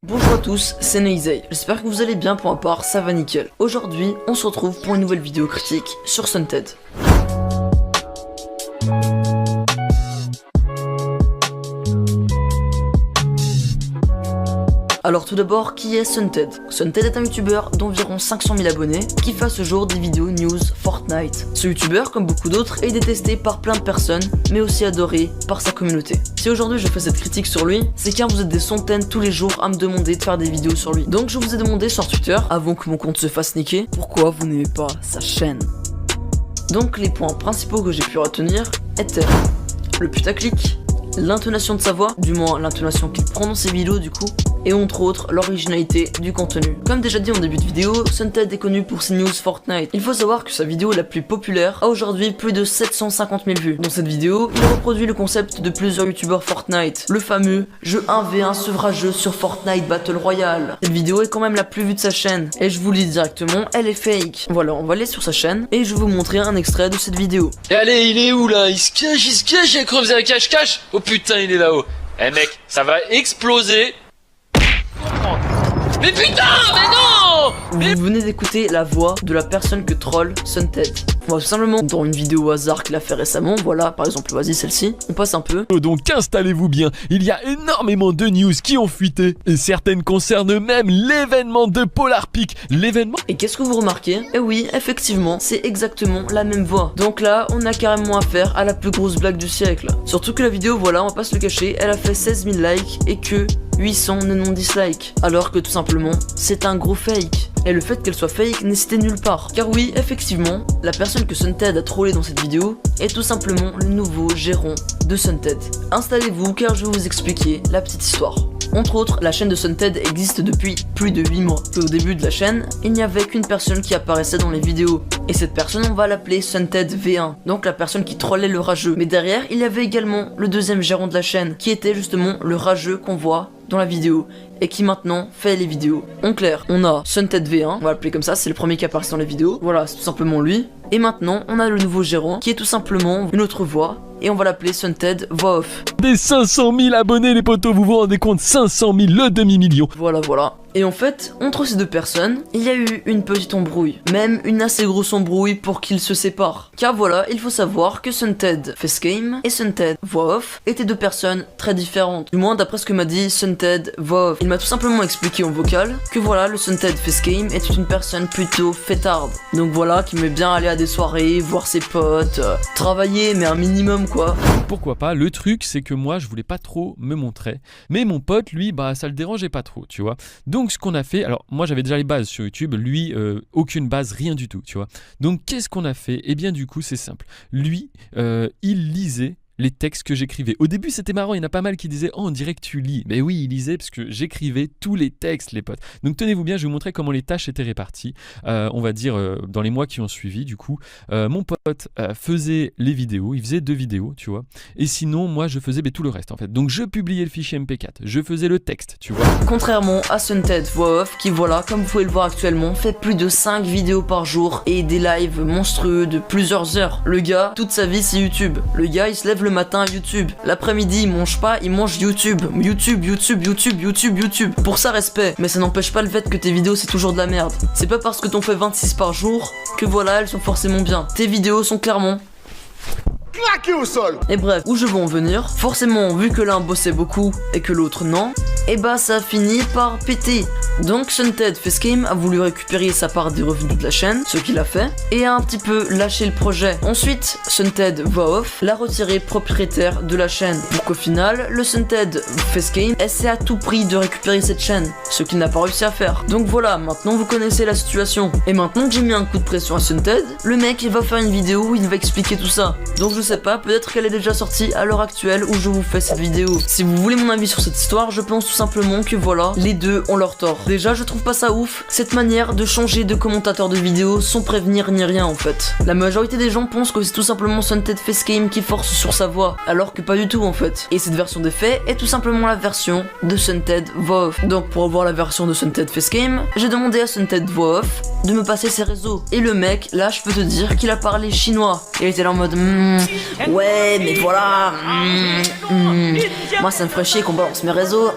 Bonjour à tous, c'est Neizei, j'espère que vous allez bien, pour ma part ça va nickel. Aujourd'hui on se retrouve pour une nouvelle vidéo critique sur Sunted. Alors tout d'abord, qui est Sunted? Sunted est un youtubeur d'environ 500 000 abonnés qui fait à ce jour des vidéos news Fortnite. Ce youtubeur, comme beaucoup d'autres, est détesté par plein de personnes, mais aussi adoré par sa communauté. Si aujourd'hui je fais cette critique sur lui, c'est car vous êtes des centaines tous les jours à me demander de faire des vidéos sur lui. Donc je vous ai demandé sur Twitter, avant que mon compte se fasse niquer, pourquoi vous n'aimez pas sa chaîne. Donc les points principaux que j'ai pu retenir étaient le putaclic, l'intonation de sa voix, du moins l'intonation qu'il prend dans ses vidéos du coup, et entre autres l'originalité du contenu. Comme déjà dit en début de vidéo, Sunted est connu pour ses news Fortnite. Il faut savoir que sa vidéo la plus populaire a aujourd'hui plus de 750 000 vues. Dans cette vidéo, il reproduit le concept de plusieurs youtubeurs Fortnite, le fameux jeu 1v1 sevrageux sur Fortnite Battle Royale. Cette vidéo est quand même la plus vue de sa chaîne, et je vous le dis directement, elle est fake. Voilà, on va aller sur sa chaîne, et je vais vous montrer un extrait de cette vidéo. Et allez, il est où là? Il se cache, j'ai cru que vous avez cache-cache. Oh putain, il est là-haut. Eh mec, ça va exploser. Mais putain, mais non! Vous venez d'écouter la voix de la personne que troll Sunted. On va tout simplement dans une vidéo au hasard qu'il a fait récemment, voilà par exemple, vas-y celle-ci, on passe un peu. Donc installez-vous bien, il y a énormément de news qui ont fuité, et certaines concernent même l'événement de Polar Peak, l'événement... Et qu'est-ce que vous remarquez? Eh oui, effectivement, c'est exactement la même voix. Donc là, on a carrément affaire à la plus grosse blague du siècle. Surtout que la vidéo, voilà, on va pas se le cacher, elle a fait 16 000 likes et que 890 dislikes. Alors que tout simplement, c'est un gros fake. Et le fait qu'elle soit fake n'est cité nulle part. Car oui, effectivement, la personne que Sunted a trollé dans cette vidéo est tout simplement le nouveau gérant de Sunted. Installez-vous car je vais vous expliquer la petite histoire. Entre autres, la chaîne de Sunted existe depuis plus de 8 mois. Et au début de la chaîne, il n'y avait qu'une personne qui apparaissait dans les vidéos. Et cette personne, on va l'appeler Sunted V1, donc la personne qui trollait le rageux. Mais derrière, il y avait également le deuxième gérant de la chaîne, qui était justement le rageux qu'on voit dans la vidéo, et qui maintenant fait les vidéos. En clair, on a Sunted V1, on va l'appeler comme ça, c'est le premier qui apparaît dans les vidéos. Voilà, c'est tout simplement lui. Et maintenant, on a le nouveau gérant, qui est tout simplement une autre voix, et on va l'appeler Sunted Voix Off. Des 500 000 abonnés les potos, vous vous rendez compte? 500 000, le demi-million. Voilà. Et en fait, entre ces deux personnes, il y a eu une petite embrouille. Même une assez grosse embrouille pour qu'ils se séparent. Car voilà, il faut savoir que Sunted Facecam et Sunted Voix Off étaient deux personnes très différentes. Du moins d'après ce que m'a dit Sunted Voix Off. Il m'a tout simplement expliqué en vocal que voilà, le Sunted Facecam était une personne plutôt fêtarde. Donc voilà, qui aimait bien aller à des soirées, voir ses potes, travailler, mais un minimum quoi. Pourquoi pas? Le truc, c'est que moi, je voulais pas trop me montrer. Mais mon pote, lui, bah, ça le dérangeait pas trop, tu vois. Donc, ce qu'on a fait, alors moi j'avais déjà les bases sur YouTube, lui aucune base, rien du tout, tu vois. Donc qu'est-ce qu'on a fait? Eh bien du coup c'est simple, lui il lisait les textes que j'écrivais. Au début c'était marrant, il y en a pas mal qui disaient « Oh on dirait que tu lis ». Mais oui, il lisait parce que j'écrivais tous les textes les potes. Donc tenez-vous bien, je vais vous montrer comment les tâches étaient réparties. On va dire dans les mois qui ont suivi du coup. Mon pote faisait les vidéos, il faisait 2 vidéos tu vois. Et sinon moi je faisais tout le reste en fait. Donc je publiais le fichier MP4, je faisais le texte tu vois. Contrairement à Sunted Voix Off qui voilà, comme vous pouvez le voir actuellement, fait plus de 5 vidéos par jour et des lives monstrueux de plusieurs heures. Le gars, toute sa vie c'est YouTube. Le gars il se lève le matin YouTube, l'après-midi il mange pas, il mange YouTube. Pour ça respect, mais ça n'empêche pas le fait que tes vidéos c'est toujours de la merde. C'est pas parce que t'en fais 26 par jour que voilà elles sont forcément bien. Tes vidéos sont clairement claqué au sol. Et bref, où je veux en venir, forcément vu que l'un bossait beaucoup et que l'autre non, et bah ça a fini par péter. Donc Sunted Facecam a voulu récupérer sa part des revenus de la chaîne, ce qu'il a fait, et a un petit peu lâché le projet. Ensuite, Sunted Voix Off l'a retiré propriétaire de la chaîne, pour qu'au final, le Sunted Facecam essaie à tout prix de récupérer cette chaîne, ce qu'il n'a pas réussi à faire. Donc voilà, maintenant vous connaissez la situation. Et maintenant que j'ai mis un coup de pression à Sunted, le mec il va faire une vidéo où il va expliquer tout ça. Donc je sais pas, peut-être qu'elle est déjà sortie à l'heure actuelle où je vous fais cette vidéo. Si vous voulez mon avis sur cette histoire, je pense tout simplement que voilà, les deux ont leur tort. Déjà, je trouve pas ça ouf, cette manière de changer de commentateur de vidéo sans prévenir ni rien en fait. La majorité des gens pensent que c'est tout simplement Sunted Facecam qui force sur sa voix, alors que pas du tout en fait. Et cette version des faits est tout simplement la version de Sunted Voix Off. Donc pour avoir la version de Sunted Facecam, j'ai demandé à Sunted Voix Off de me passer ses réseaux. Et le mec, là je peux te dire qu'il a parlé chinois. Il était là en mode ouais mais voilà moi ça me ferait chier qu'on balance mes réseaux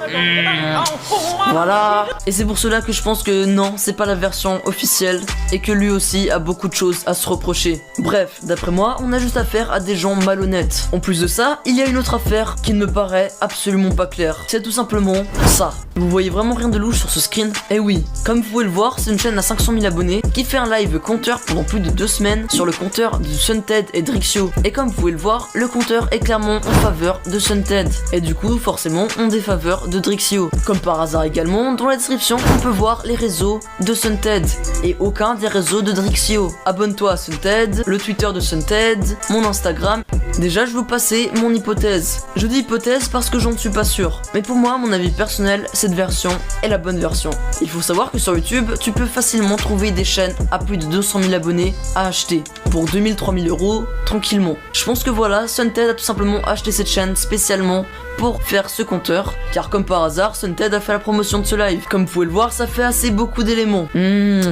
Voilà. Et c'est pour cela que je pense que non, c'est pas la version officielle et que lui aussi a beaucoup de choses à se reprocher. Bref, d'après moi, on a juste affaire à des gens malhonnêtes. En plus de ça, il y a une autre affaire qui ne me paraît absolument pas claire. C'est tout simplement ça. Vous voyez vraiment rien de louche sur ce screen? Eh oui, comme vous pouvez le voir, c'est une chaîne à 500 000 abonnés qui fait un live compteur pendant plus de 2 semaines sur le compteur de Sunted et Drixio. Et comme vous pouvez le voir, le compteur est clairement en faveur de Sunted. Et du coup, forcément, on défaveur de Drixio. Comme par hasard également, dans la description, on peut voir les réseaux de Sunted et aucun des réseaux de Drixio. Abonne-toi à Sunted, le Twitter de Sunted, mon Instagram. Déjà, je vais vous passer mon hypothèse. Je dis hypothèse parce que j'en suis pas sûr. Mais pour moi, mon avis personnel, cette version est la bonne version. Il faut savoir que sur YouTube, tu peux facilement trouver des chaînes à plus de 200 000 abonnés à acheter pour 2000-3000 euros tranquillement. Je pense que voilà, Sunted a tout simplement acheté cette chaîne spécialement pour faire ce compteur, car comme par hasard, Sunted a fait la promotion de ce live. Comme vous pouvez le voir, ça fait assez beaucoup d'éléments.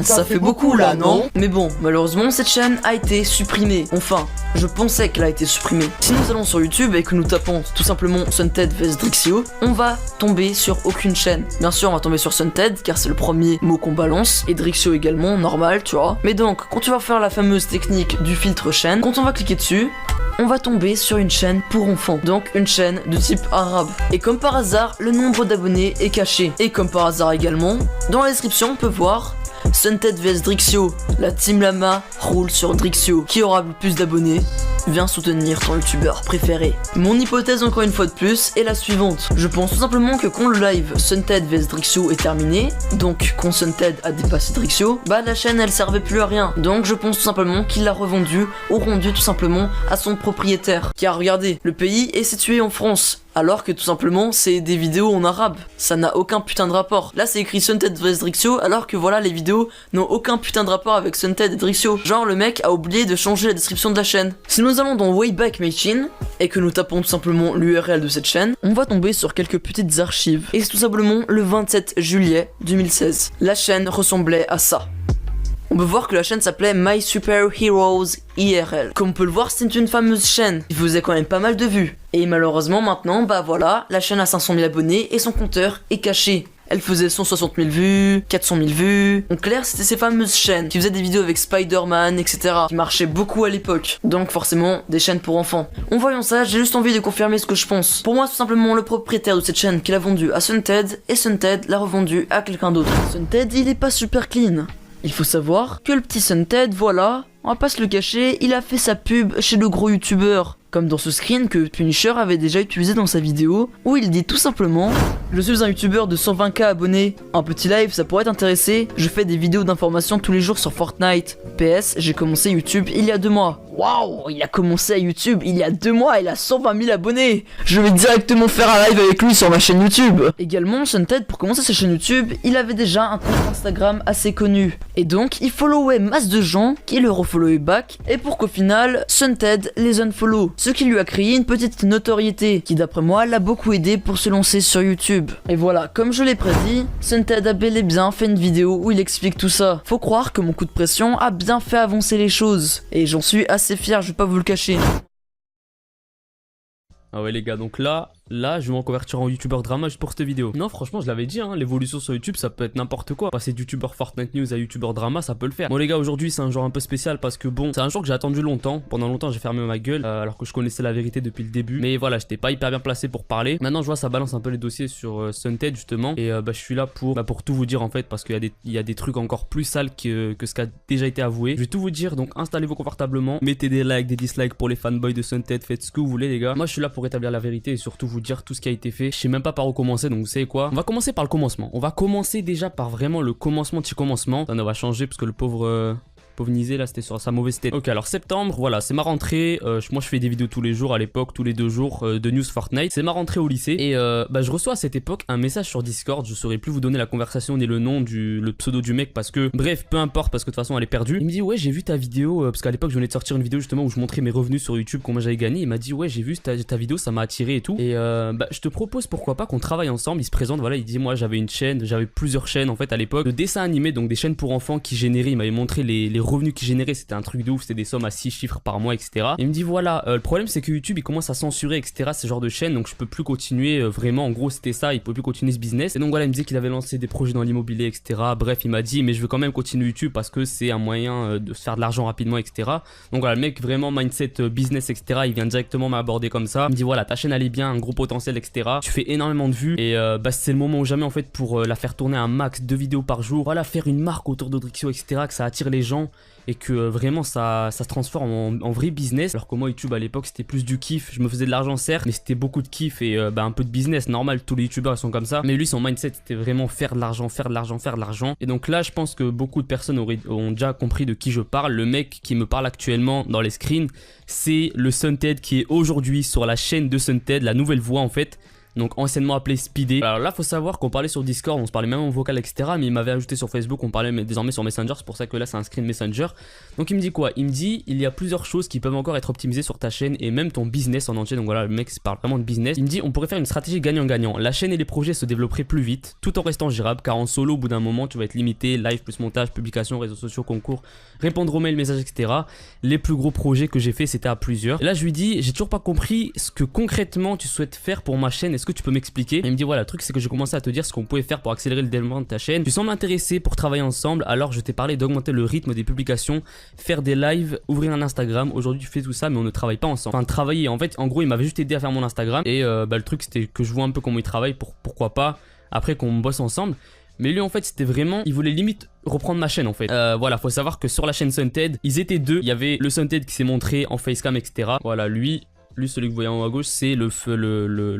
Ça fait beaucoup là, non? Mais bon, malheureusement, cette chaîne a été supprimée. Enfin, je pensais qu'elle a été supprimée. Si nous allons sur YouTube et que nous tapons tout simplement Sunted vs Drixio, on va tomber sur aucune chaîne. Bien sûr, on va tomber sur Sunted, car c'est le premier mot qu'on balance, et Drixio également, normal, tu vois. Mais donc, quand tu vas faire la fameuse technique du filtre chaîne, quand on va cliquer dessus, on va tomber sur une chaîne pour enfants, donc une chaîne de type arabe. Et comme par hasard, le nombre d'abonnés est caché. Et comme par hasard également, dans la description, on peut voir Sunted vs Drixio. La Team Lama roule sur Drixio. Qui aura le plus d'abonnés? Viens soutenir ton youtubeur préféré. Mon hypothèse encore une fois de plus est la suivante. Je pense tout simplement que quand le live Sunted vs Drixio est terminé, donc quand Sunted a dépassé Drixio, bah la chaîne elle servait plus à rien. Donc je pense tout simplement qu'il l'a revendue ou rendu tout simplement à son propriétaire. Car regardez, le pays est situé en France. Alors que tout simplement c'est des vidéos en arabe, ça n'a aucun putain de rapport. Là c'est écrit Sunted vs Drixio alors que voilà les vidéos n'ont aucun putain de rapport avec Sunted et Drixio. Genre le mec a oublié de changer la description de la chaîne. Si nous allons dans Wayback Machine et que nous tapons tout simplement l'URL de cette chaîne, on va tomber sur quelques petites archives. Et c'est tout simplement le 27 juillet 2016. La chaîne ressemblait à ça. On peut voir que la chaîne s'appelait My Super Heroes IRL. Comme on peut le voir, c'est une fameuse chaîne qui faisait quand même pas mal de vues. Et malheureusement maintenant, bah voilà, la chaîne a 500 000 abonnés et son compteur est caché. Elle faisait 160 000 vues, 400 000 vues. En clair, c'était ces fameuses chaînes qui faisaient des vidéos avec Spider-Man, etc. qui marchaient beaucoup à l'époque. Donc forcément, des chaînes pour enfants. En voyant ça, j'ai juste envie de confirmer ce que je pense. Pour moi, c'est tout simplement le propriétaire de cette chaîne qui l'a vendue à Sunted et Sunted l'a revendue à quelqu'un d'autre. Sunted, il est pas super clean. Il faut savoir que le petit Sunted, voilà, on va pas se le cacher, il a fait sa pub chez le gros youtubeur. Comme dans ce screen que Punisher avait déjà utilisé dans sa vidéo, où il dit tout simplement: je suis un youtubeur de 120K abonnés, un petit live ça pourrait t'intéresser, je fais des vidéos d'information tous les jours sur Fortnite. PS, j'ai commencé YouTube il y a 2 mois. Waouh, il a commencé à YouTube il y a 2 mois, il a 120 000 abonnés. Je vais directement faire un live avec lui sur ma chaîne YouTube. Également, Sunted, pour commencer sa chaîne YouTube, il avait déjà un compte Instagram assez connu. Et donc, il followait masse de gens qui le refollowaient back, et pour qu'au final, Sunted les unfollow. Ce qui lui a créé une petite notoriété, qui d'après moi l'a beaucoup aidé pour se lancer sur YouTube. Et voilà, comme je l'ai prédit, Sunted a bel et bien fait une vidéo où il explique tout ça. Faut croire que mon coup de pression a bien fait avancer les choses. Et j'en suis assez fier, je vais pas vous le cacher. Ah ouais les gars, donc là, je vais m'en convertir en youtubeur drama juste pour cette vidéo. Non franchement je l'avais dit hein, l'évolution sur YouTube ça peut être n'importe quoi. Passer de youtubeur Fortnite News à youtubeur drama ça peut le faire. Bon les gars, aujourd'hui c'est un genre un peu spécial parce que bon, c'est un genre que j'ai attendu longtemps. Pendant longtemps j'ai fermé ma gueule alors que je connaissais la vérité depuis le début. Mais voilà, j'étais pas hyper bien placé pour parler. Maintenant je vois ça balance un peu les dossiers sur Sunted justement. Et bah je suis là pour tout vous dire en fait, parce qu'il y a des trucs encore plus sales que ce qui a déjà été avoué. Je vais tout vous dire, donc installez-vous confortablement. Mettez des likes, des dislikes pour les fanboys de Sunted, faites ce que vous voulez les gars. Moi je suis là pour établir la vérité et surtout vous dire tout ce qui a été fait. Je sais même pas par où commencer, donc vous savez quoi, on va commencer par le commencement. On va commencer déjà par vraiment le commencement de commencement. On va changer parce que le pauvre Nisé là c'était sur sa mauvaise tête. Ok, alors septembre, voilà, c'est ma rentrée. Moi je fais des vidéos tous les jours à l'époque, tous les 2 jours de news Fortnite. C'est ma rentrée au lycée et bah je reçois à cette époque un message sur Discord. Je saurais plus vous donner la conversation ni le nom le pseudo du mec parce que bref, peu importe, parce que de toute façon elle est perdue. Il me dit ouais, j'ai vu ta vidéo parce qu'à l'époque je venais de sortir une vidéo justement où je montrais mes revenus sur YouTube, combien j'avais gagné. Il m'a dit ouais, j'ai vu ta vidéo, ça m'a attiré et tout. Et bah je te propose pourquoi pas qu'on travaille ensemble. Il se présente, voilà, il dit moi j'avais une chaîne, j'avais plusieurs chaînes en fait à l'époque de dessins animés, donc des chaînes pour enfants qui généraient, il m'avait montré les revenus qu'il générait c'était un truc de ouf, c'était des sommes à 6 chiffres par mois, etc. Il me dit voilà, le problème c'est que YouTube il commence à censurer, etc. ce genre de chaîne, donc je peux plus continuer vraiment, en gros c'était ça, il pouvait plus continuer ce business. Et donc voilà, il me disait qu'il avait lancé des projets dans l'immobilier, etc. Bref, il m'a dit mais je veux quand même continuer YouTube parce que c'est un moyen de se faire de l'argent rapidement, etc. Donc voilà, le mec vraiment mindset business, etc. Il vient directement m'aborder comme ça. Il me dit voilà, ta chaîne elle est bien, un gros potentiel, etc. Tu fais énormément de vues et bah c'est le moment ou jamais en fait pour la faire tourner un max 2 vidéos par jour. Voilà, faire une marque autour d'Odrixio, etc. Que ça attire les gens et que vraiment ça se transforme en vrai business. Alors que moi YouTube à l'époque c'était plus du kiff, je me faisais de l'argent certes, mais c'était beaucoup de kiff et bah, un peu de business, normal, tous les youtubeurs ils sont comme ça. Mais lui son mindset c'était vraiment faire de l'argent, faire de l'argent, faire de l'argent. Et donc là je pense que beaucoup de personnes ont déjà compris de qui je parle. Le mec qui me parle actuellement dans les screens, c'est le Sunted qui est aujourd'hui sur la chaîne de Sunted, la nouvelle voix en fait. Donc anciennement appelé Speedé. Alors là faut savoir qu'on parlait sur Discord, on se parlait même en vocal, etc. Mais il m'avait ajouté sur Facebook, on parlait désormais sur Messenger. C'est pour ça que là c'est un screen Messenger. Donc il me dit quoi? Il me dit il y a plusieurs choses qui peuvent encore être optimisées sur ta chaîne et même ton business en entier. Donc voilà, le mec parle vraiment de business. Il me dit on pourrait faire une stratégie gagnant-gagnant. La chaîne et les projets se développeraient plus vite tout en restant gérable, car en solo au bout d'un moment tu vas être limité, live plus montage, publication, réseaux sociaux, concours, répondre aux mails, messages, etc. Les plus gros projets que j'ai fait c'était à plusieurs. Et là je lui dis j'ai toujours pas compris ce que concrètement tu souhaites faire pour ma chaîne, est-ce que tu peux m'expliquer? Il me dit voilà, le truc c'est que j'ai commencé à te dire ce qu'on pouvait faire pour accélérer le développement de ta chaîne. Tu sembles intéressé pour travailler ensemble, alors je t'ai parlé d'augmenter le rythme des publications, faire des lives, ouvrir un Instagram. Aujourd'hui tu fais tout ça mais on ne travaille pas ensemble. Enfin travailler en fait, en gros il m'avait juste aidé à faire mon Instagram et bah, le truc c'était que je vois un peu comment il travaille, pourquoi pas après qu'on bosse ensemble. Mais lui en fait c'était vraiment, il voulait limite reprendre ma chaîne en fait. Voilà, faut savoir que sur la chaîne Sunted, ils étaient deux. Il y avait le Sunted qui s'est montré en facecam, etc. Voilà, lui celui que vous voyez en haut à gauche c'est le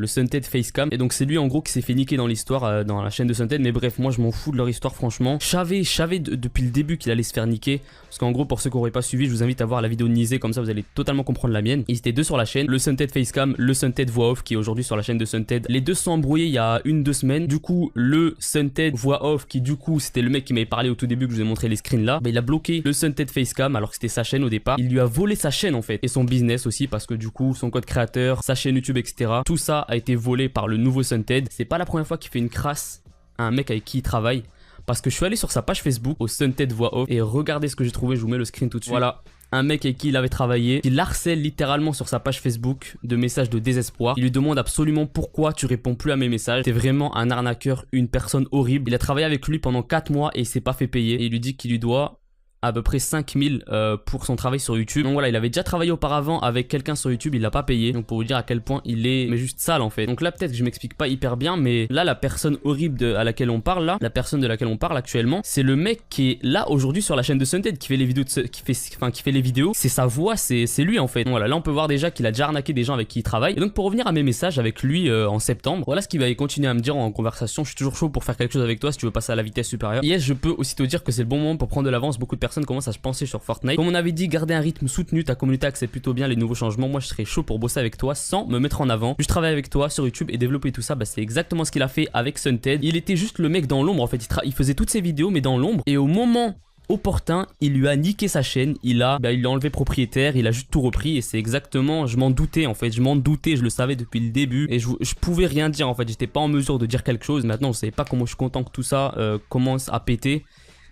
Sunted Facecam. Et donc c'est lui en gros qui s'est fait niquer dans l'histoire dans la chaîne de Sunted. Mais bref, moi je m'en fous de leur histoire franchement. Je savais depuis le début qu'il allait se faire niquer. Parce qu'en gros pour ceux qui n'auraient pas suivi, je vous invite à voir la vidéo de Nizé, comme ça vous allez totalement comprendre la mienne. Ils étaient deux sur la chaîne, le Sunted Facecam, le Sunted Voix Off qui est aujourd'hui sur la chaîne de Sunted. Les deux se sont embrouillés il y a 1-2 semaines. Du coup le Sunted Voix Off qui du coup c'était le mec qui m'avait parlé au tout début que je vous ai montré les screens là, bah, il a bloqué le Sunted Facecam alors que c'était sa chaîne au départ. Il lui a volé sa chaîne en fait et son business aussi, parce que du coup son code créateur, sa chaîne YouTube, etc. Tout ça a été volé par le nouveau Sunted. C'est pas la première fois qu'il fait une crasse à un mec avec qui il travaille. Parce que je suis allé sur sa page Facebook, au Sunted Voix Off, et regardez ce que j'ai trouvé, je vous mets le screen tout de suite. Voilà, un mec avec qui il avait travaillé, il harcèle littéralement sur sa page Facebook de messages de désespoir. Il lui demande absolument pourquoi tu réponds plus à mes messages. T'es vraiment un arnaqueur, une personne horrible. Il a travaillé avec lui pendant 4 mois et il s'est pas fait payer. Et il lui dit qu'il lui doit à peu près 5000 pour son travail sur YouTube. Donc voilà, il avait déjà travaillé auparavant avec quelqu'un sur YouTube, il l'a pas payé. Donc pour vous dire à quel point il est mais juste sale en fait. Donc là peut-être que je m'explique pas hyper bien, mais là la personne horrible à laquelle on parle là, la personne de laquelle on parle actuellement, c'est le mec qui est là aujourd'hui sur la chaîne de Sunted, qui fait les vidéos qui fait les vidéos. C'est sa voix, c'est lui en fait. Donc voilà, là on peut voir déjà qu'il a déjà arnaqué des gens avec qui il travaille. Et donc pour revenir à mes messages avec lui en septembre, voilà ce qu'il va continuer à me dire en conversation. Je suis toujours chaud pour faire quelque chose avec toi si tu veux passer à la vitesse supérieure. Yes, je peux aussi te dire que c'est le bon moment pour prendre de l'avance. Beaucoup de personnes commencent à se penser sur Fortnite. Comme on avait dit, garder un rythme soutenu, ta communauté accepte plutôt bien les nouveaux changements. Moi je serais chaud pour bosser avec toi sans me mettre en avant. Juste travailler avec toi sur YouTube et développer tout ça. Bah c'est exactement ce qu'il a fait avec Sunted. Il était juste le mec dans l'ombre en fait. Il faisait toutes ses vidéos mais dans l'ombre. Et au moment opportun, il lui a niqué sa chaîne, il l'a enlevé propriétaire, il a juste tout repris. Et c'est exactement, je m'en doutais en fait, je le savais depuis le début et je pouvais rien dire en fait, j'étais pas en mesure de dire quelque chose. Maintenant je savais pas comment, je suis content que tout ça commence à péter.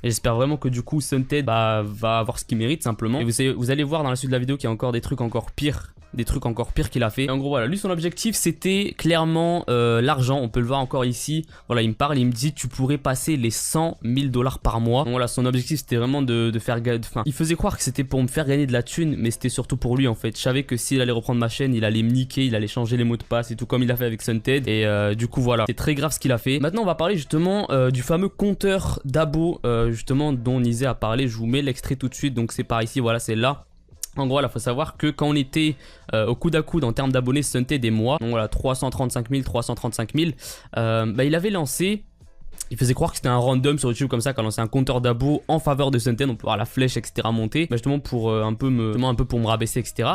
Et j'espère vraiment que du coup Sunted va avoir ce qu'il mérite simplement. Et vous allez voir dans la suite de la vidéo qu'il y a encore des trucs encore pires. Qu'il a fait. Et en gros voilà, lui son objectif c'était clairement l'argent, on peut le voir encore ici. Voilà, il me parle, il me dit tu pourrais passer les 100 000 $ par mois. Donc voilà, son objectif c'était vraiment de faire enfin, il faisait croire que c'était pour me faire gagner de la thune, mais c'était surtout pour lui en fait. Je savais que s'il allait reprendre ma chaîne, il allait me niquer, il allait changer les mots de passe et tout comme il a fait avec Sunted. Et du coup voilà, c'est très grave ce qu'il a fait. Maintenant on va parler justement du fameux compteur d'abos justement dont Nizé a parlé. Je vous mets l'extrait tout de suite, donc c'est par ici, voilà c'est là. En gros, il faut savoir que quand on était au coude à coude en termes d'abonnés, Sunted des mois, donc voilà 335 000, bah, il avait lancé, il faisait croire que c'était un random sur YouTube comme ça, qui a lancé un compteur d'abos en faveur de Sunted, on peut voir la flèche etc monter, bah, justement pour un peu pour me rabaisser etc.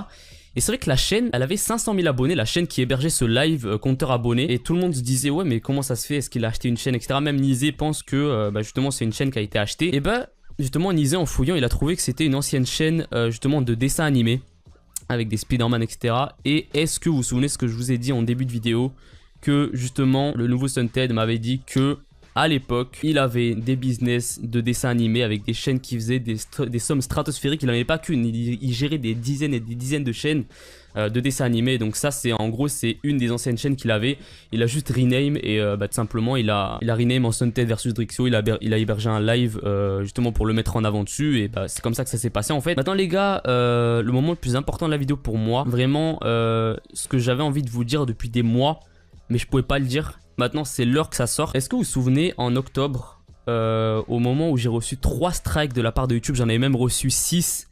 Et c'est vrai que la chaîne, elle avait 500 000 abonnés, la chaîne qui hébergeait ce live compteur abonnés. Et tout le monde se disait ouais mais comment ça se fait, est-ce qu'il a acheté une chaîne etc. Même Nizé pense que bah, justement c'est une chaîne qui a été achetée. Et bah justement Nizé en fouillant il a trouvé que c'était une ancienne chaîne justement de dessins animés avec des Spider-Man etc. Et est-ce que vous vous souvenez ce que je vous ai dit en début de vidéo, que justement le nouveau Sunted m'avait dit que à l'époque, il avait des business de dessins animés avec des chaînes qui faisaient des sommes stratosphériques. Il n'en avait pas qu'une, il gérait des dizaines et des dizaines de chaînes de dessins animés. Donc ça, c'est en gros, c'est une des anciennes chaînes qu'il avait. Il a juste rename et tout simplement, il a rename en Sunted versus Drixio. Il a hébergé un live justement pour le mettre en avant dessus. Et c'est comme ça que ça s'est passé en fait. Maintenant les gars, le moment le plus important de la vidéo pour moi, vraiment ce que j'avais envie de vous dire depuis des mois, mais je pouvais pas le dire. Maintenant, c'est l'heure que ça sort. Est-ce que vous vous souvenez, en octobre, au moment où j'ai reçu 3 strikes de la part de YouTube, j'en avais même reçu 6.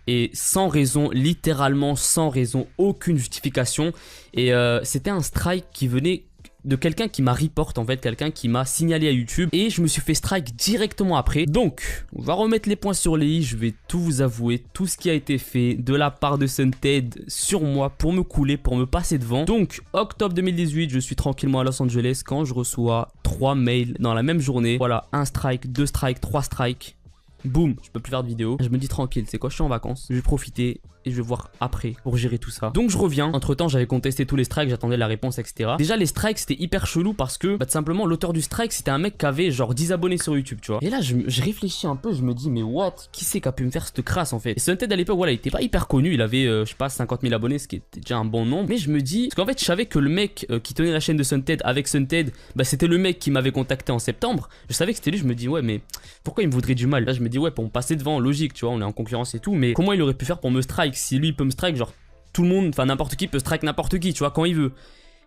Et sans raison, littéralement sans raison, aucune justification. Et c'était un strike qui venait de quelqu'un qui m'a report en fait, quelqu'un qui m'a signalé à YouTube. Et je me suis fait strike directement après. Donc, on va remettre les points sur les i. Je vais tout vous avouer, tout ce qui a été fait de la part de Sunted sur moi pour me couler, pour me passer devant. Donc, octobre 2018, je suis tranquillement à Los Angeles quand je reçois 3 mails dans la même journée. Voilà, 1 strike, 2 strikes, 3 strikes. Boum, je peux plus faire de vidéo. Je me dis tranquille, c'est quoi, je suis en vacances. Je vais profiter et je vais voir après pour gérer tout ça. Donc je reviens. Entre temps, j'avais contesté tous les strikes, j'attendais la réponse, etc. Déjà, les strikes, c'était hyper chelou parce que, tout simplement, l'auteur du strike, c'était un mec qui avait genre 10 abonnés sur YouTube, tu vois. Et là, je réfléchis un peu, je me dis, mais what? Qui c'est qui a pu me faire cette crasse en fait? Et Sunted à l'époque, voilà, il était pas hyper connu. Il avait, je sais pas, 50 000 abonnés, ce qui était déjà un bon nombre. Mais je me dis, parce qu'en fait, je savais que le mec qui tenait la chaîne de Sunted avec Sunted, c'était le mec qui m'avait contacté en septembre. Je savais que c'était lui, je me dis, ouais, mais pourquoi il me voudrait du mal? Là, je me dis, ouais, pour me passer devant, logique, tu vois, on est en concurrence et tout. Mais comment il aurait pu faire pour me strike? Si lui, il peut me strike, genre tout le monde, enfin n'importe qui peut strike n'importe qui, tu vois, quand il veut.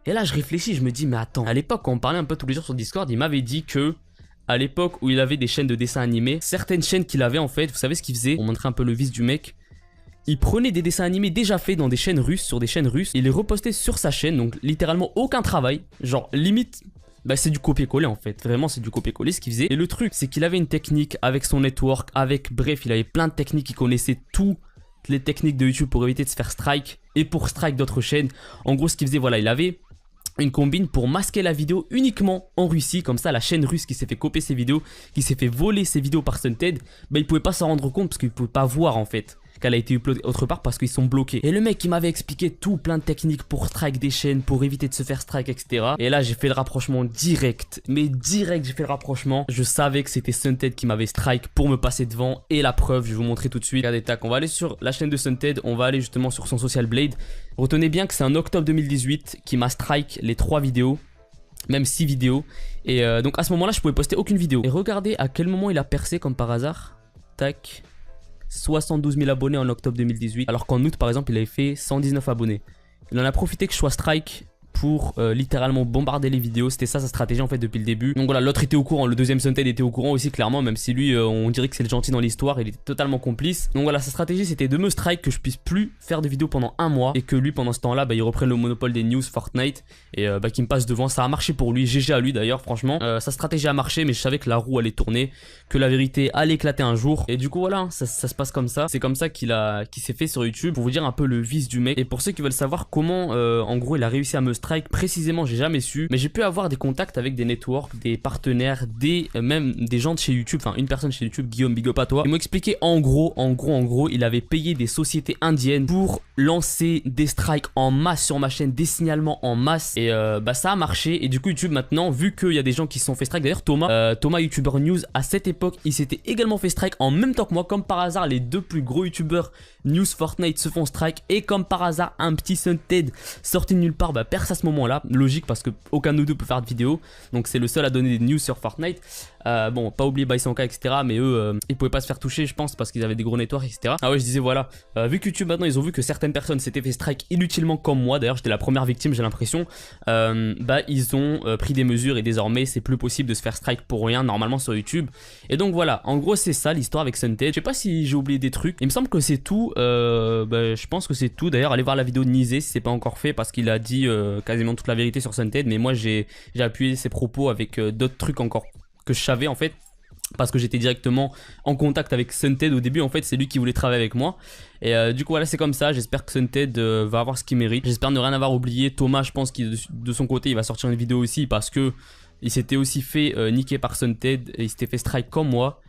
Et là je réfléchis, je me dis mais attends, à l'époque quand on parlait un peu tous les jours sur Discord, il m'avait dit que à l'époque où il avait des chaînes de dessins animés, certaines chaînes qu'il avait en fait, vous savez ce qu'il faisait, pour montrer un peu le vice du mec, il prenait des dessins animés déjà faits dans des chaînes russes, sur des chaînes russes, et il les repostait sur sa chaîne, donc littéralement aucun travail, genre limite. C'est du copier-coller en fait, vraiment c'est du copier-coller ce qu'il faisait. Et le truc c'est qu'il avait une technique avec son network, bref il avait plein de techniques, il connaissait toutes les techniques de YouTube pour éviter de se faire strike et pour strike d'autres chaînes. En gros ce qu'il faisait, voilà, il avait une combine pour masquer la vidéo uniquement en Russie, comme ça la chaîne russe qui s'est fait copier ses vidéos, qui s'est fait voler ses vidéos par Sunted, il pouvait pas s'en rendre compte parce qu'il pouvait pas voir en fait qu'elle a été uploadée autre part parce qu'ils sont bloqués. Et le mec il m'avait expliqué tout plein de techniques pour strike des chaînes, pour éviter de se faire strike, etc. Et là j'ai fait le rapprochement direct, mais direct j'ai fait le rapprochement. Je savais que c'était Sunted qui m'avait strike pour me passer devant. Et la preuve, je vais vous montrer tout de suite. Regardez, tac, on va aller sur la chaîne de Sunted, on va aller justement sur son social blade. Retenez bien que c'est en octobre 2018 qui m'a strike les 3 vidéos. Même 6 vidéos. Et donc à ce moment là je pouvais poster aucune vidéo. Et regardez à quel moment il a percé comme par hasard. Tac. 72 000 abonnés en octobre 2018, alors qu'en août par exemple il avait fait 119 abonnés. Il en a profité que je sois strike pour littéralement bombarder les vidéos. C'était ça sa stratégie en fait depuis le début. Donc voilà, l'autre était au courant, le deuxième Sunted était au courant aussi clairement, même si lui on dirait que c'est le gentil dans l'histoire, il était totalement complice. Donc voilà, sa stratégie c'était de me strike, que je puisse plus faire de vidéos pendant un mois et que lui pendant ce temps là il reprenne le monopole des news Fortnite et qu'il me passe devant. Ça a marché pour lui, GG à lui d'ailleurs franchement. Sa stratégie a marché, mais je savais que la roue allait tourner, que la vérité allait éclater un jour. Et du coup voilà, ça se passe comme ça. C'est comme ça qu'il s'est fait sur YouTube, pour vous dire un peu le vice du mec. Et pour ceux qui veulent savoir comment en gros il a réussi à me strike précisément, j'ai jamais su, mais j'ai pu avoir des contacts avec des networks, des partenaires, même des gens de chez YouTube, enfin une personne chez YouTube, Guillaume, big up à toi. Ils m'ont expliqué en gros, il avait payé des sociétés indiennes pour lancer des strikes en masse sur ma chaîne, des signalements en masse, et ça a marché. Et du coup YouTube maintenant, vu qu'il y a des gens qui se sont fait strike, d'ailleurs Thomas YouTuber News à cette époque, il s'était également fait strike en même temps que moi, comme par hasard les 2 plus gros YouTubers News Fortnite se font strike, et comme par hasard un petit Sunted sorti de nulle part perce à ce moment là, logique parce que aucun de nous deux peut faire de vidéo, donc c'est le seul à donner des news sur Fortnite. Bon, pas oublier Baisanka, etc. Mais eux, ils pouvaient pas se faire toucher, je pense, parce qu'ils avaient des gros networks, etc. Ah ouais, je disais, voilà, vu que YouTube maintenant, ils ont vu que certaines personnes s'étaient fait strike inutilement comme moi, d'ailleurs, j'étais la première victime, j'ai l'impression, ils ont pris des mesures et désormais, c'est plus possible de se faire strike pour rien, normalement, sur YouTube. Et donc voilà, en gros, c'est ça l'histoire avec Sunted. Je sais pas si j'ai oublié des trucs, il me semble que c'est tout, je pense que c'est tout. D'ailleurs, allez voir la vidéo de Nizé si c'est pas encore fait, parce qu'il a dit quasiment toute la vérité sur Sunted, mais moi, j'ai appuyé ses propos avec d'autres trucs encore que je savais en fait, parce que j'étais directement en contact avec Sunted au début. En fait c'est lui qui voulait travailler avec moi, et du coup voilà, c'est comme ça. J'espère que Sunted va avoir ce qu'il mérite, j'espère ne rien avoir oublié. Thomas, je pense qu'il de son côté il va sortir une vidéo aussi, parce que il s'était aussi fait niquer par Sunted et il s'était fait strike comme moi.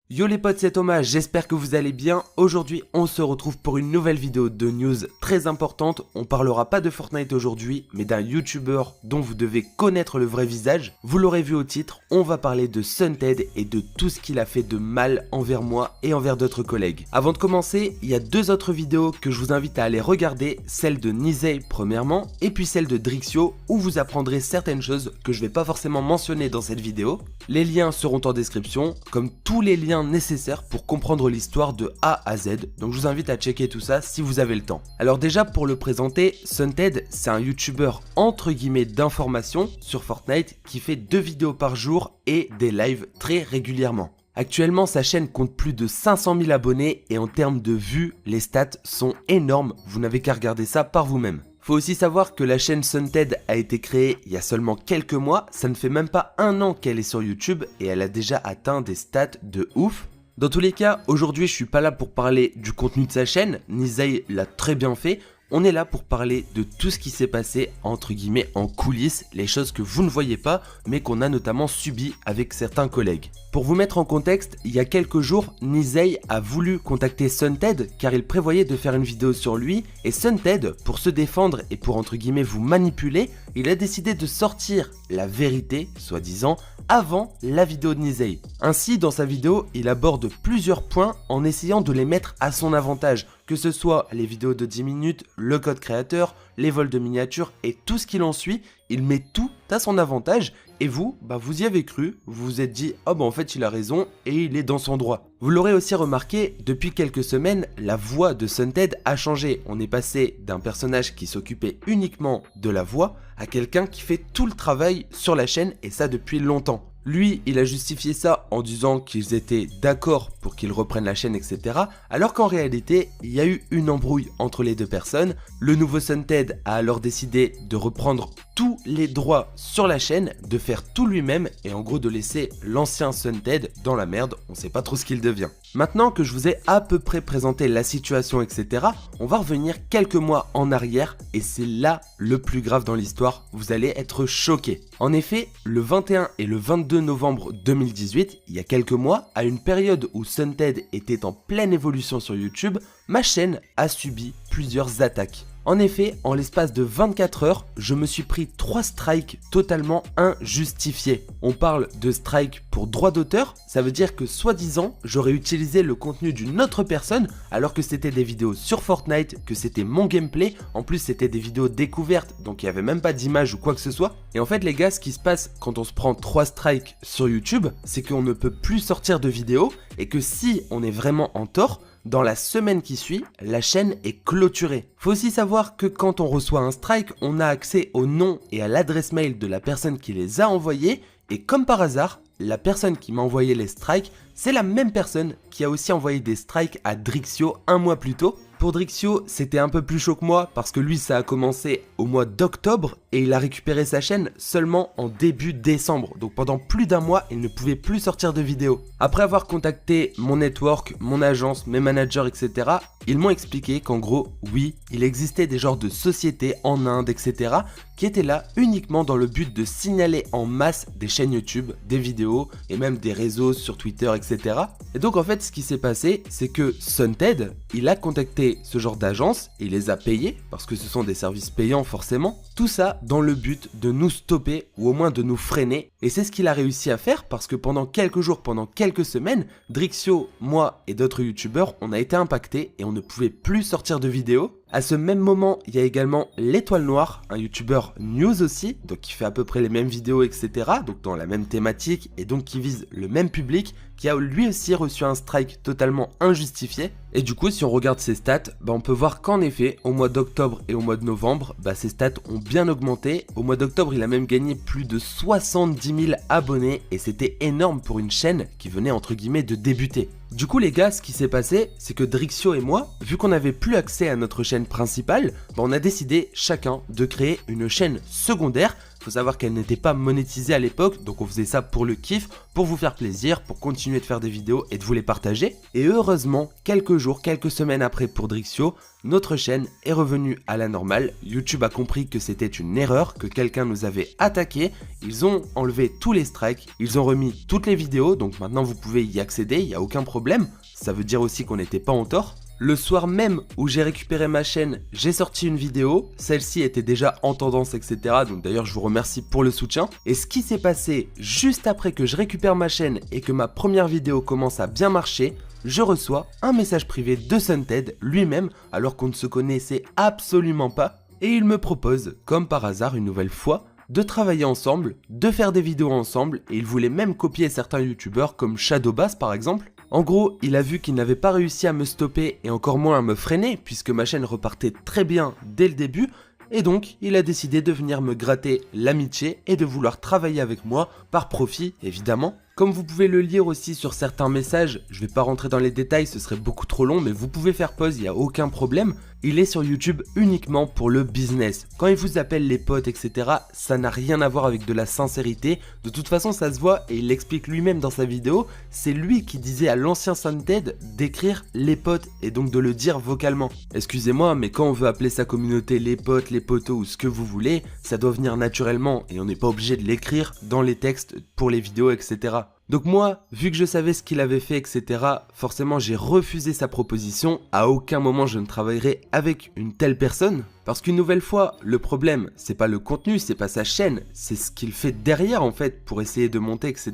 Yo les potes, c'est Thomas, j'espère que vous allez bien. Aujourd'hui, on se retrouve pour une nouvelle vidéo de news très importante. On parlera pas de Fortnite aujourd'hui, mais d'un YouTuber dont vous devez connaître le vrai visage. Vous l'aurez vu au titre, on va parler de Sunted et de tout ce qu'il a fait de mal envers moi et envers d'autres collègues. Avant de commencer, il y a deux autres vidéos que je vous invite à aller regarder, celle de Nizey premièrement, et puis celle de Drixio, où vous apprendrez certaines choses que je vais pas forcément mentionner dans cette vidéo. Les liens seront en description, comme tous les liens nécessaires pour comprendre l'histoire de A à Z, donc je vous invite à checker tout ça si vous avez le temps. Alors déjà pour le présenter, Sunted c'est un youtubeur entre guillemets d'information sur Fortnite qui fait 2 vidéos par jour et des lives très régulièrement. Actuellement sa chaîne compte plus de 500 000 abonnés et en termes de vues, les stats sont énormes, vous n'avez qu'à regarder ça par vous-même. Faut aussi savoir que la chaîne Sunted a été créée il y a seulement quelques mois, ça ne fait même pas un an qu'elle est sur YouTube et elle a déjà atteint des stats de ouf. Dans tous les cas, aujourd'hui je suis pas là pour parler du contenu de sa chaîne, Nizey l'a très bien fait. On est là pour parler de tout ce qui s'est passé entre guillemets en coulisses, les choses que vous ne voyez pas mais qu'on a notamment subi avec certains collègues. Pour vous mettre en contexte, il y a quelques jours, Nizey a voulu contacter Sunted car il prévoyait de faire une vidéo sur lui et Sunted, pour se défendre et pour entre guillemets vous manipuler, il a décidé de sortir la vérité, soi-disant, avant la vidéo de Nizey. Ainsi, dans sa vidéo, il aborde plusieurs points en essayant de les mettre à son avantage, que ce soit les vidéos de 10 minutes, le code créateur, les vols de miniatures et tout ce qu'il en suit, il met tout à son avantage et vous, vous y avez cru, vous vous êtes dit « Oh en fait il a raison et il est dans son droit ». Vous l'aurez aussi remarqué, depuis quelques semaines, la voix de Sunted a changé. On est passé d'un personnage qui s'occupait uniquement de la voix à quelqu'un qui fait tout le travail sur la chaîne et ça depuis longtemps. Lui, il a justifié ça en disant qu'ils étaient d'accord pour qu'il reprenne la chaîne, etc. Alors qu'en réalité, il y a eu une embrouille entre les deux personnes. Le nouveau Sunted a alors décidé de reprendre tous les droits sur la chaîne, de faire tout lui-même et en gros de laisser l'ancien Sunted dans la merde. On sait pas trop ce qu'il devient. Maintenant que je vous ai à peu près présenté la situation, etc., on va revenir quelques mois en arrière et c'est là le plus grave dans l'histoire. Vous allez être choqués. En effet, le 21 et le 22 novembre 2018, il y a quelques mois, à une période où Sunted était en pleine évolution sur YouTube, ma chaîne a subi plusieurs attaques. En effet, en l'espace de 24 heures, je me suis pris 3 strikes totalement injustifiés. On parle de strike pour droit d'auteur, ça veut dire que soi-disant, j'aurais utilisé le contenu d'une autre personne alors que c'était des vidéos sur Fortnite, que c'était mon gameplay, en plus c'était des vidéos découvertes, donc il n'y avait même pas d'image ou quoi que ce soit. Et en fait les gars, ce qui se passe quand on se prend 3 strikes sur YouTube, c'est qu'on ne peut plus sortir de vidéos et que si on est vraiment en tort, dans la semaine qui suit, la chaîne est clôturée. Faut aussi savoir que quand on reçoit un strike, on a accès au nom et à l'adresse mail de la personne qui les a envoyés et comme par hasard, la personne qui m'a envoyé les strikes, c'est la même personne qui a aussi envoyé des strikes à Drixio un mois plus tôt. Pour Drixio, c'était un peu plus chaud que moi parce que lui ça a commencé au mois d'octobre et il a récupéré sa chaîne seulement en début décembre. Donc pendant plus d'un mois, il ne pouvait plus sortir de vidéos. Après avoir contacté mon network, mon agence, mes managers, etc., ils m'ont expliqué qu'en gros, oui, il existait des genres de sociétés en Inde, etc., qui étaient là uniquement dans le but de signaler en masse des chaînes YouTube, des vidéos et même des réseaux sur Twitter, etc. Et donc en fait, ce qui s'est passé, c'est que Sunted, il a contacté ce genre d'agence, il les a payés, parce que ce sont des services payants forcément, tout ça dans le but de nous stopper ou au moins de nous freiner. Et c'est ce qu'il a réussi à faire parce que pendant quelques jours, pendant quelques semaines, Drixio, moi et d'autres youtubeurs, on a été impactés et on ne pouvait plus sortir de vidéos. À ce même moment, il y a également l'Étoile Noire, un youtubeur news aussi, donc qui fait à peu près les mêmes vidéos, etc. Donc dans la même thématique et donc qui vise le même public, qui a lui aussi reçu un strike totalement injustifié. Et du coup, si on regarde ses stats, on peut voir qu'en effet, au mois d'octobre et au mois de novembre, ses stats ont bien augmenté. Au mois d'octobre, il a même gagné plus de 70 000 abonnés et c'était énorme pour une chaîne qui venait entre guillemets de débuter. Du coup les gars, ce qui s'est passé, c'est que Drixio et moi, vu qu'on n'avait plus accès à notre chaîne principale, on a décidé chacun de créer une chaîne secondaire Faut savoir qu'elle n'était pas monétisée à l'époque, donc on faisait ça pour le kiff, pour vous faire plaisir, pour continuer de faire des vidéos et de vous les partager. Et heureusement, quelques jours, quelques semaines après pour Drixio, notre chaîne est revenue à la normale. YouTube a compris que c'était une erreur, que quelqu'un nous avait attaqué. Ils ont enlevé tous les strikes, ils ont remis toutes les vidéos, donc maintenant vous pouvez y accéder, il n'y a aucun problème. Ça veut dire aussi qu'on n'était pas en tort. Le soir même où j'ai récupéré ma chaîne, j'ai sorti une vidéo, celle-ci était déjà en tendance, etc. Donc d'ailleurs je vous remercie pour le soutien. Et ce qui s'est passé juste après que je récupère ma chaîne et que ma première vidéo commence à bien marcher, je reçois un message privé de Sunted lui-même, alors qu'on ne se connaissait absolument pas. Et il me propose, comme par hasard une nouvelle fois, de travailler ensemble, de faire des vidéos ensemble, et il voulait même copier certains youtubeurs comme Shadowbass par exemple. En gros, il a vu qu'il n'avait pas réussi à me stopper et encore moins à me freiner puisque ma chaîne repartait très bien dès le début et donc il a décidé de venir me gratter l'amitié et de vouloir travailler avec moi par profit évidemment. Comme vous pouvez le lire aussi sur certains messages, je vais pas rentrer dans les détails, ce serait beaucoup trop long, mais vous pouvez faire pause, il n'y a aucun problème. Il est sur YouTube uniquement pour le business. Quand il vous appelle les potes, etc., ça n'a rien à voir avec de la sincérité. De toute façon, ça se voit et il l'explique lui-même dans sa vidéo. C'est lui qui disait à l'ancien Sunted d'écrire les potes et donc de le dire vocalement. Excusez-moi, mais quand on veut appeler sa communauté les potes, les potos ou ce que vous voulez, ça doit venir naturellement et on n'est pas obligé de l'écrire dans les textes pour les vidéos, etc. Donc moi, vu que je savais ce qu'il avait fait, etc., forcément j'ai refusé sa proposition. À aucun moment je ne travaillerai avec une telle personne. Parce qu'une nouvelle fois, le problème, c'est pas le contenu, c'est pas sa chaîne, c'est ce qu'il fait derrière en fait pour essayer de monter, etc.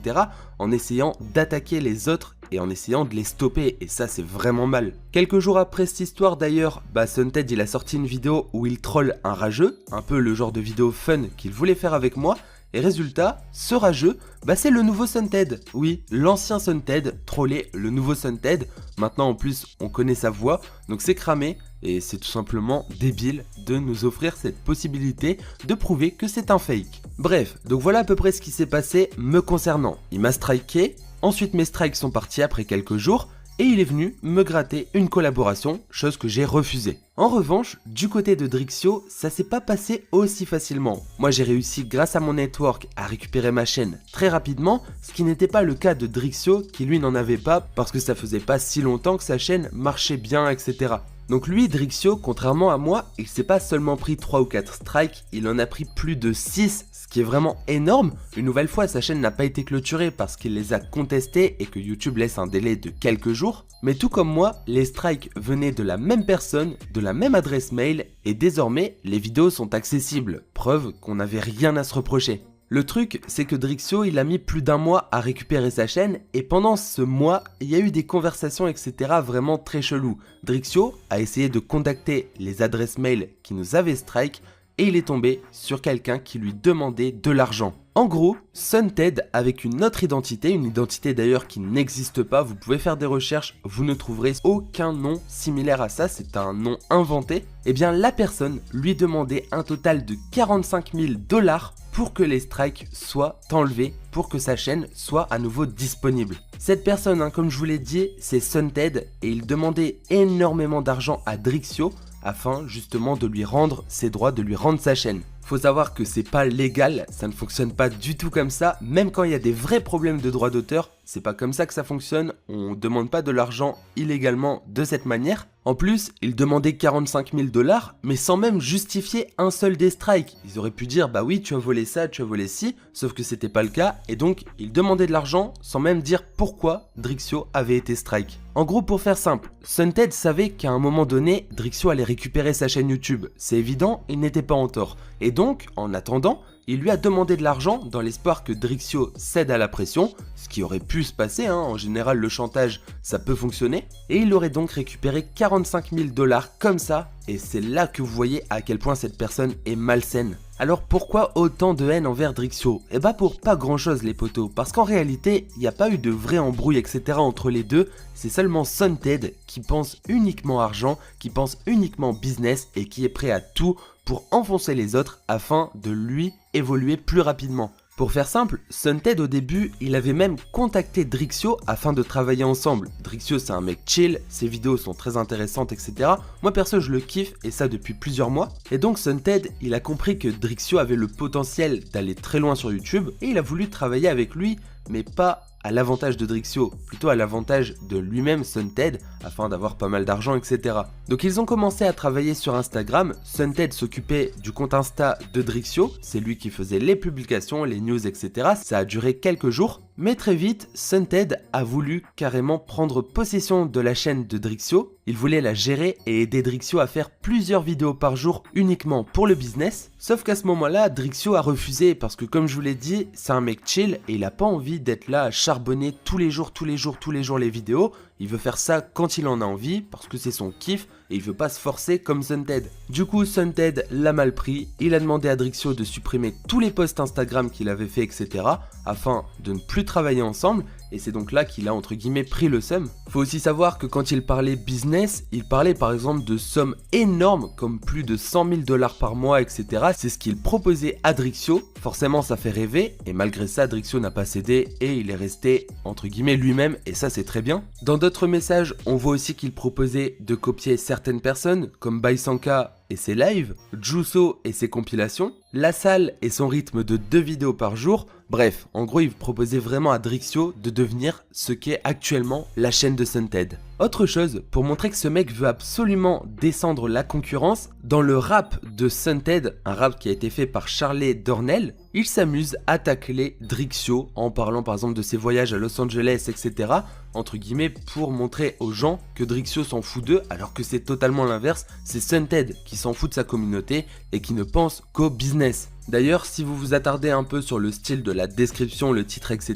En essayant d'attaquer les autres et en essayant de les stopper. Et ça c'est vraiment mal. Quelques jours après cette histoire d'ailleurs, Sunted il a sorti une vidéo où il troll un rageux. Un peu le genre de vidéo fun qu'il voulait faire avec moi. Et résultat, ce rageux, c'est le nouveau Sunted. Oui, l'ancien Sunted trollait le nouveau Sunted. Maintenant en plus, on connaît sa voix, donc c'est cramé. Et c'est tout simplement débile de nous offrir cette possibilité de prouver que c'est un fake. Bref, donc voilà à peu près ce qui s'est passé me concernant. Il m'a striké, ensuite mes strikes sont partis après quelques jours. Et il est venu me gratter une collaboration, chose que j'ai refusée. En revanche, du côté de Drixio, ça s'est pas passé aussi facilement. Moi j'ai réussi grâce à mon network à récupérer ma chaîne très rapidement, ce qui n'était pas le cas de Drixio qui lui n'en avait pas parce que ça faisait pas si longtemps que sa chaîne marchait bien, etc. Donc lui, Drixio, contrairement à moi, il s'est pas seulement pris 3 ou 4 strikes, il en a pris plus de 6, ce qui est vraiment énorme. Une nouvelle fois, sa chaîne n'a pas été clôturée parce qu'il les a contestés et que YouTube laisse un délai de quelques jours. Mais tout comme moi, les strikes venaient de la même personne, de la même adresse mail, et désormais, les vidéos sont accessibles, preuve qu'on n'avait rien à se reprocher. Le truc, c'est que Drixio, il a mis plus d'un mois à récupérer sa chaîne et pendant ce mois, il y a eu des conversations, etc. vraiment très chelou. Drixio a essayé de contacter les adresses mail qui nous avaient strike et il est tombé sur quelqu'un qui lui demandait de l'argent. En gros, Sunted avec une autre identité, une identité d'ailleurs qui n'existe pas, vous pouvez faire des recherches, vous ne trouverez aucun nom similaire à ça, c'est un nom inventé. Eh bien la personne lui demandait un total de 45 000 $ pour que les strikes soient enlevés, pour que sa chaîne soit à nouveau disponible. Cette personne, comme je vous l'ai dit, c'est Sunted et il demandait énormément d'argent à Drixio afin justement de lui rendre ses droits, de lui rendre sa chaîne. Faut savoir que c'est pas légal, ça ne fonctionne pas du tout comme ça, même quand il y a des vrais problèmes de droits d'auteur, c'est pas comme ça que ça fonctionne, on demande pas de l'argent illégalement de cette manière. En plus, ils demandaient 45 000 $, mais sans même justifier un seul des strikes. Ils auraient pu dire, bah oui, tu as volé ça, tu as volé ci, sauf que c'était pas le cas, et donc ils demandaient de l'argent sans même dire pourquoi Drixio avait été strike. En gros, pour faire simple, Sunted savait qu'à un moment donné, Drixio allait récupérer sa chaîne YouTube. C'est évident, il n'était pas en tort. Et donc, en attendant, il lui a demandé de l'argent dans l'espoir que Drixio cède à la pression, ce qui aurait pu se passer, en général le chantage ça peut fonctionner, et il aurait donc récupéré 45 000 $ comme ça, et c'est là que vous voyez à quel point cette personne est malsaine. Alors pourquoi autant de haine envers Drixio? Eh bah pour pas grand chose les potos, parce qu'en réalité, il n'y a pas eu de vraie embrouille etc. entre les deux, c'est seulement Sunted qui pense uniquement argent, qui pense uniquement business et qui est prêt à tout pour enfoncer les autres afin de lui évoluer plus rapidement. Pour faire simple, Sunted au début, il avait même contacté Drixio afin de travailler ensemble. Drixio c'est un mec chill, ses vidéos sont très intéressantes, etc. Moi perso je le kiffe et ça depuis plusieurs mois. Et donc Sunted, il a compris que Drixio avait le potentiel d'aller très loin sur YouTube et il a voulu travailler avec lui, mais pas à l'avantage de Drixio, plutôt à l'avantage de lui-même Sunted, afin d'avoir pas mal d'argent, etc. Donc ils ont commencé à travailler sur Instagram, Sunted s'occupait du compte Insta de Drixio, c'est lui qui faisait les publications, les news, etc. Ça a duré quelques jours, mais très vite, Sunted a voulu carrément prendre possession de la chaîne de Drixio, il voulait la gérer et aider Drixio à faire plusieurs vidéos par jour uniquement pour le business, sauf qu'à ce moment-là, Drixio a refusé parce que comme je vous l'ai dit, c'est un mec chill et il a pas envie d'être là à charbonner tous les jours les vidéos. Il veut faire ça quand il en a envie, parce que c'est son kiff, et il veut pas se forcer comme Sunted. Du coup, Sunted l'a mal pris, il a demandé à Drixio de supprimer tous les posts Instagram qu'il avait fait, etc. afin de ne plus travailler ensemble, et c'est donc là qu'il a entre guillemets pris le seum. Faut aussi savoir que quand il parlait business, il parlait par exemple de sommes énormes, comme plus de 100 000 $ par mois, etc. C'est ce qu'il proposait à Drixio, forcément ça fait rêver, et malgré ça, Drixio n'a pas cédé, et il est resté entre guillemets lui-même, et ça c'est très bien. Dans d'autres messages, on voit aussi qu'il proposait de copier certaines personnes, comme Baisanka et ses lives, Jusso et ses compilations, La Salle et son rythme de 2 vidéos par jour. Bref, en gros, il proposait vraiment à Drixio de devenir ce qu'est actuellement la chaîne de Sunted. Autre chose, pour montrer que ce mec veut absolument descendre la concurrence, dans le rap de Sunted, un rap qui a été fait par Charlie Dornell, il s'amuse à tacler Drixio en parlant par exemple de ses voyages à Los Angeles, etc. entre guillemets pour montrer aux gens que Drixio s'en fout d'eux alors que c'est totalement l'inverse, c'est Sunted qui s'en fout de sa communauté et qui ne pense qu'au business. D'ailleurs, si vous vous attardez un peu sur le style de la description, le titre, etc.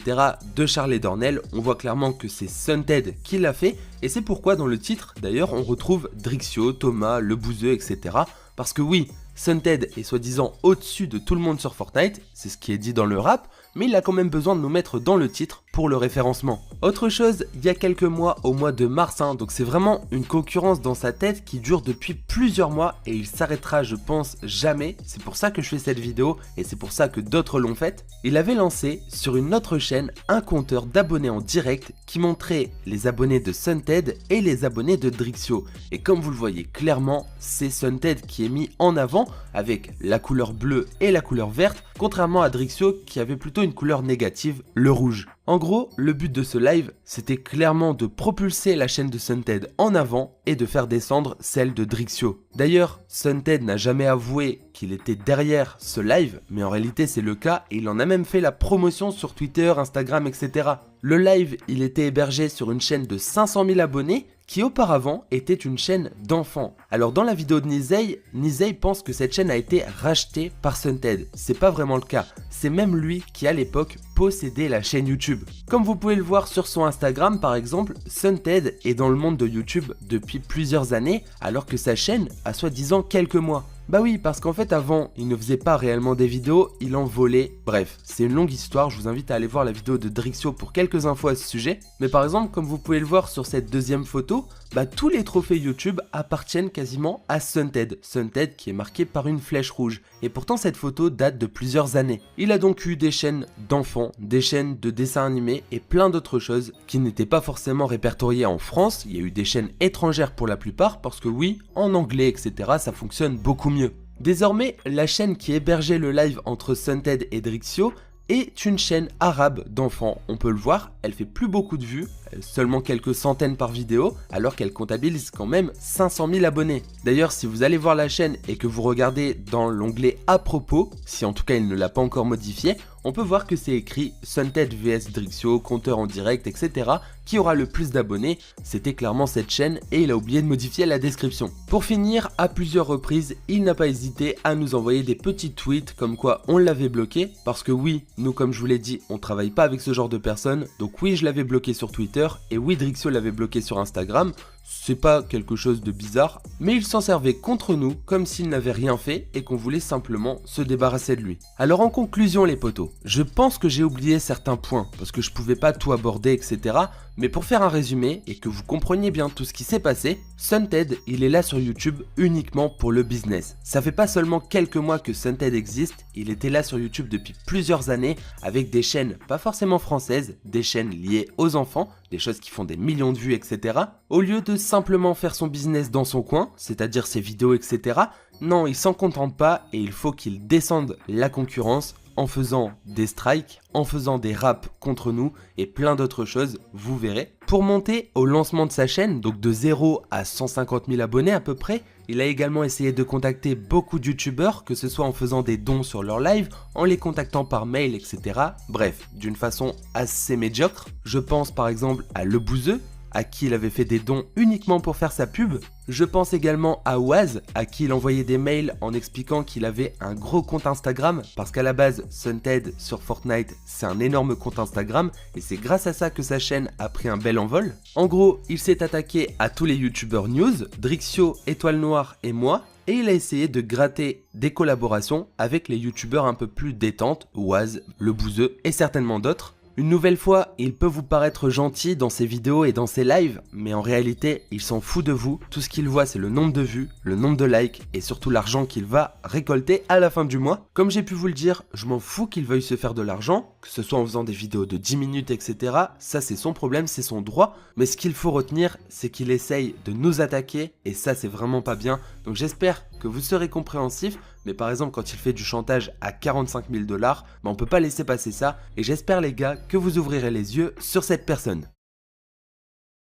de Charlie Dornell, on voit clairement que c'est Sunted qui l'a fait, et c'est pourquoi dans le titre, d'ailleurs, on retrouve Drixio, Thomas, Le Bouzeux, etc. Parce que oui, Sunted est soi-disant au-dessus de tout le monde sur Fortnite, c'est ce qui est dit dans le rap, mais il a quand même besoin de nous mettre dans le titre pour le référencement. Autre chose, il y a quelques mois, au mois de mars, donc c'est vraiment une concurrence dans sa tête qui dure depuis plusieurs mois et il s'arrêtera je pense jamais, c'est pour ça que je fais cette vidéo et c'est pour ça que d'autres l'ont faite. Il avait lancé sur une autre chaîne un compteur d'abonnés en direct qui montrait les abonnés de Sunted et les abonnés de Drixio. Et comme vous le voyez clairement, c'est Sunted qui est mis en avant avec la couleur bleue et la couleur verte, contrairement à Drixio qui avait plutôt une couleur négative, le rouge. En gros, le but de ce live, c'était clairement de propulser la chaîne de Sunted en avant et de faire descendre celle de Drixio. D'ailleurs, Sunted n'a jamais avoué qu'il était derrière ce live, mais en réalité c'est le cas et il en a même fait la promotion sur Twitter, Instagram, etc. Le live, il était hébergé sur une chaîne de 500 000 abonnés qui auparavant était une chaîne d'enfants. Alors dans la vidéo de Nizey pense que cette chaîne a été rachetée par Sunted. C'est pas vraiment le cas, c'est même lui qui à l'époque possédait la chaîne YouTube. Comme vous pouvez le voir sur son Instagram par exemple, Sunted est dans le monde de YouTube depuis plusieurs années alors que sa chaîne a soi-disant quelques mois. Bah oui, parce qu'en fait avant, il ne faisait pas réellement des vidéos, il en volait. Bref, c'est une longue histoire, je vous invite à aller voir la vidéo de Drixio pour quelques infos à ce sujet. Mais par exemple, comme vous pouvez le voir sur cette deuxième photo, bah tous les trophées YouTube appartiennent quasiment à Sunted. Sunted qui est marqué par une flèche rouge. Et pourtant cette photo date de plusieurs années. Il a donc eu des chaînes d'enfants, des chaînes de dessins animés et plein d'autres choses qui n'étaient pas forcément répertoriées en France. Il y a eu des chaînes étrangères pour la plupart parce que oui, en anglais, etc. ça fonctionne beaucoup mieux. Désormais, la chaîne qui hébergeait le live entre Sunted et Drixio est une chaîne arabe d'enfants. On peut le voir, elle fait plus beaucoup de vues, seulement quelques centaines par vidéo, alors qu'elle comptabilise quand même 500 000 abonnés. D'ailleurs, si vous allez voir la chaîne et que vous regardez dans l'onglet à propos, si en tout cas il ne l'a pas encore modifié, on peut voir que c'est écrit Sunted vs Drixio, compteur en direct, etc. Qui aura le plus d'abonnés, c'était clairement cette chaîne et il a oublié de modifier la description. Pour finir, à plusieurs reprises, il n'a pas hésité à nous envoyer des petits tweets comme quoi on l'avait bloqué, parce que oui, nous comme je vous l'ai dit, on travaille pas avec ce genre de personnes, donc oui je l'avais bloqué sur Twitter, et oui Drixio l'avait bloqué sur Instagram, c'est pas quelque chose de bizarre, mais il s'en servait contre nous comme s'il n'avait rien fait et qu'on voulait simplement se débarrasser de lui. Alors en conclusion les potos, je pense que j'ai oublié certains points parce que je pouvais pas tout aborder etc. Mais pour faire un résumé et que vous compreniez bien tout ce qui s'est passé, Sunted il est là sur YouTube uniquement pour le business. Ça fait pas seulement quelques mois que Sunted existe, il était là sur YouTube depuis plusieurs années avec des chaînes pas forcément françaises, des chaînes liées aux enfants, des choses qui font des millions de vues etc. Au lieu de simplement faire son business dans son coin, c'est-à-dire ses vidéos etc. Non, il s'en contente pas et il faut qu'il descende la concurrence en faisant des strikes, en faisant des raps contre nous et plein d'autres choses, vous verrez. Pour monter au lancement de sa chaîne, donc de 0 à 150 000 abonnés à peu près, il a également essayé de contacter beaucoup de youtubeurs, que ce soit en faisant des dons sur leur live, en les contactant par mail, etc. Bref, d'une façon assez médiocre. Je pense par exemple à Le Bouzeux, à qui il avait fait des dons uniquement pour faire sa pub. Je pense également à Waz, à qui il envoyait des mails en expliquant qu'il avait un gros compte Instagram, parce qu'à la base, Sunted sur Fortnite, c'est un énorme compte Instagram, et c'est grâce à ça que sa chaîne a pris un bel envol. En gros, il s'est attaqué à tous les youtubeurs news, Drixio, Étoile Noire et moi, et il a essayé de gratter des collaborations avec les youtubeurs un peu plus détentes, Waz, Le Bouzeux et certainement d'autres. Une nouvelle fois, il peut vous paraître gentil dans ses vidéos et dans ses lives, mais en réalité, il s'en fout de vous. Tout ce qu'il voit, c'est le nombre de vues, le nombre de likes et surtout l'argent qu'il va récolter à la fin du mois. Comme j'ai pu vous le dire, je m'en fous qu'il veuille se faire de l'argent, que ce soit en faisant des vidéos de 10 minutes, etc. Ça, c'est son problème, c'est son droit. Mais ce qu'il faut retenir, c'est qu'il essaye de nous attaquer et ça, c'est vraiment pas bien. Donc j'espère que vous serez compréhensif. Mais par exemple, quand il fait du chantage à 45 000 $, on peut pas laisser passer ça. Et j'espère les gars que vous ouvrirez les yeux sur cette personne.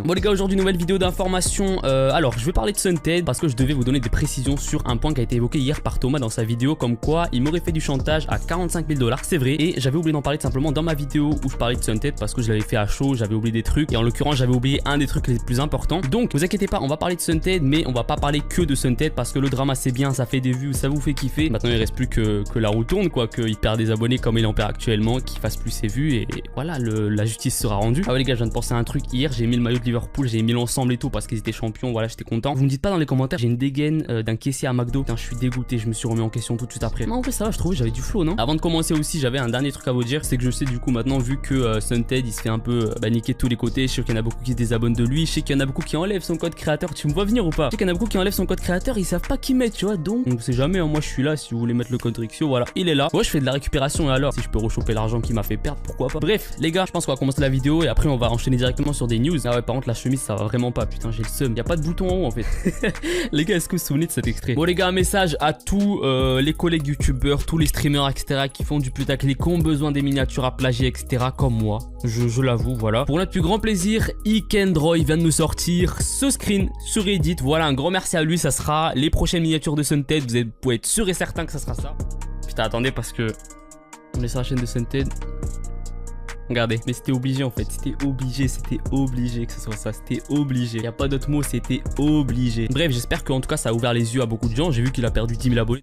Bon les gars, aujourd'hui nouvelle vidéo d'information. Alors je vais parler de Sunted parce que je devais vous donner des précisions sur un point qui a été évoqué hier par Thomas dans sa vidéo, comme quoi il m'aurait fait du chantage à 45 000 $, c'est vrai. Et j'avais oublié d'en parler tout simplement dans ma vidéo où je parlais de Sunted parce que je l'avais fait à chaud, j'avais oublié des trucs et en l'occurrence j'avais oublié un des trucs les plus importants. Donc vous inquiétez pas, on va parler de Sunted, mais on va pas parler que de Sunted parce que le drama c'est bien, ça fait des vues, ça vous fait kiffer. Maintenant il reste plus que la roue tourne quoi, qu'il perd des abonnés comme il en perd actuellement, qu'il fasse plus ses vues et voilà, la justice sera rendue. Ah ouais les gars, je viens de penser à un truc hier, j'ai mis le maillot de Liverpool, j'ai mis ensemble et tout parce qu'ils étaient champions, voilà, j'étais content. Vous me dites pas dans les commentaires, j'ai une dégaine d'un caissier à McDo. Putain, je suis dégoûté, je me suis remis en question tout de suite après. Non, en fait, ça va, je trouvais j'avais du flow, non? Avant de commencer aussi, j'avais un dernier truc à vous dire, c'est que je sais du coup maintenant, vu que Sunted il se fait un peu niquer de tous les côtés, je sais qu'il y en a beaucoup qui se désabonnent de lui, je sais qu'il y en a beaucoup qui enlèvent son code créateur. Tu me vois venir ou pas? Je sais qu'il y en a beaucoup qui enlèvent son code créateur, ils savent pas qui mettre, tu vois, donc on sait jamais, hein, moi je suis là si vous voulez mettre le code Drixio, voilà, il est là. Moi je fais de la récupération et alors, si je peux rechoper l'argent qui m'a fait perdre, pourquoi pas. Bref, les gars, je pense qu'on va commencer la vidéo et après on va enchaîner directement sur des news. Ah ouais, par contre la chemise ça va vraiment pas, putain, j'ai le seum. Y a pas de bouton en haut en fait. Les gars, est-ce que vous vous souvenez de cet extrait? Bon les gars, un message à tous les collègues youtubeurs, tous les streamers etc qui font du putaclic, qui ont besoin des miniatures à plagier etc comme moi, je l'avoue, voilà. Pour notre plus grand plaisir, Ikendroy vient de nous sortir ce screen sur Reddit. Voilà, un grand merci à lui, ça sera les prochaines miniatures de Sunted, vous pouvez être sûr et certain que ça sera ça. Putain, attendez parce que on est sur la chaîne de Sunted. Regardez, mais c'était obligé en fait, c'était obligé que ce soit ça, c'était obligé. Y a pas d'autre mot, c'était obligé. Bref, j'espère qu'en tout cas ça a ouvert les yeux à beaucoup de gens. J'ai vu qu'il a perdu 10 000 abonnés.